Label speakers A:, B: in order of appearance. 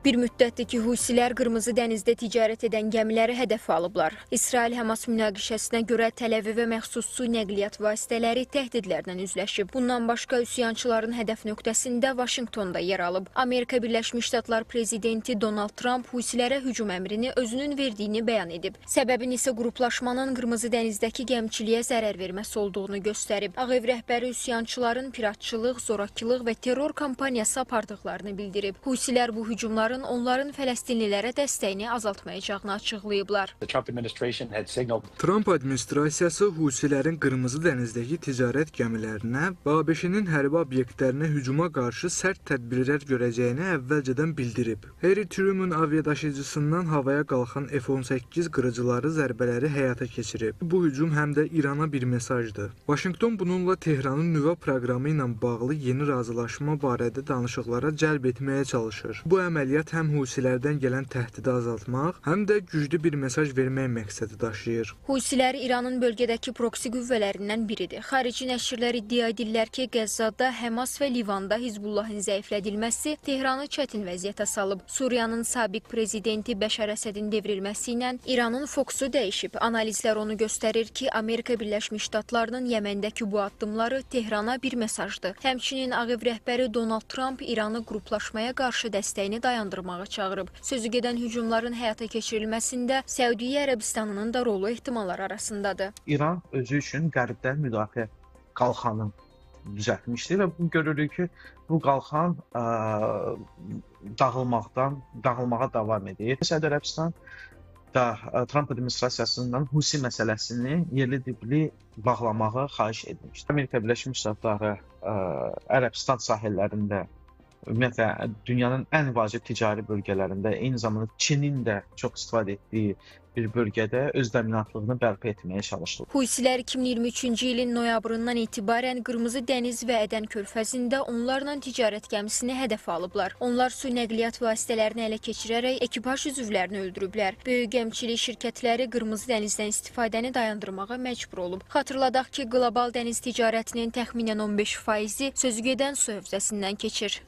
A: Bir müddətdir ki, Husilər Qırmızı dənizdə ticarət edən gəmiləri hədəf alıblar. İsrail-Həmas münaqişəsinə görə Təl-Əvivə məxsus su nəqliyyat vasitələri təhdidlərlə üzləşib. Bundan başqa üsyançıların hədəf nöqtəsində Vaşinqtonda yer alıb. Amerika Birləşmiş Ştatlar prezidenti Donald Trump Husilərə hücum əmrini özünün verdiyini bəyan edib. Səbəbin isə qruplaşmanın Qırmızı dənizdəki gəmiçiliyə zərər verməsi olduğunu göstərib. Ağ Ev rəhbəri üsyançıların piratçılıq, zorakılıq və terror kampaniyası apardıqlarını bildirib. Husilər bu hücumları onların Fələstinlilərə dəstəyini azaltmayacağını açıqlayıblar.
B: Trump administrasiyası Husilərin Qırmızı dənizdəki ticarət gəmilərinə və ABŞ-nin hərbi obyektlərinə hücuma qarşı sərt tədbirlər görəcəyini əvvəlcədən bildirib. Harry Truman aviadaşıyıcısından havaya qalxan F-18 qırıcıları zərbələri həyata keçirib. Bu hücum həm də İrana bir mesajdır. Vaşinqton bununla Tehranın nüvə proqramı ilə bağlı yeni razılaşma barədə danışıqlara cəlb etməyə çalışır. Bu əməliyyat həm Husilərdən gələn təhdidi azaltmaq, həm də güclü bir mesaj vermək məqsədi daşıyır.
A: Husilər İranın bölgədəki proksi qüvvələrindən biridir. Xarici nəşrlər iddia edirlər ki, Qəzzada, Həmas və Livanda Hizbullahın zəiflədilməsi Tehranı çətin vəziyyətə salıb. Suriyanın sabiq prezidenti Bəşər Əsədin devrilməsi ilə İranın fokusu dəyişib. Analizlər onu göstərir ki, Amerika Birləşmiş Ştatlarının Yəməndəki bu addımları Tehrana bir mesajdır. Həmçinin Ağ Ev rəhbəri Donald Trump İranı qruplaşmaya qarşı dəstəyini dayandırmağa çağırıb. Sözü gedən hücumların həyata keçirilməsində Səudiyyə Ərəbistanının da rolu ehtimallar arasındadır.
C: İran özü üçün qərbdən müdafiə qalxanı düzəltmişdir və bu görürük ki, bu qalxan dağılmağa davam edir. Səudiyyə Ərəbistan da Trump administrasiyasından Husi məsələsini yerli-dibli bağlamağı xahiş etmişdir. Amerika Birləşmiş Ştatları Ərəbistan sahillərində ümumiyyətlə dünyanın ən vacib ticari bölgələrində, eyni zamanda Çinin də çox istifadə etdiyi bir bölgədə öz dominatlığını bərpa etməyə çalışır.
A: Husilər 2023-cü ilin noyabrından etibarən Qırmızı dəniz və Ədən körfəzində onlarla ticarət gəmisini hədəf alıblar. Onlar su nəqliyyat vasitələrini ələ keçirərək ekipaj üzvlərini öldürüblər. Böyük gəmiçilik şirkətləri Qırmızı dənizdən istifadəni dayandırmağa məcbur olub. Xatırladaq ki, qlobal dəniz ticarətinin təxminən 15%-i sözügedən su hövzəsindən keçir.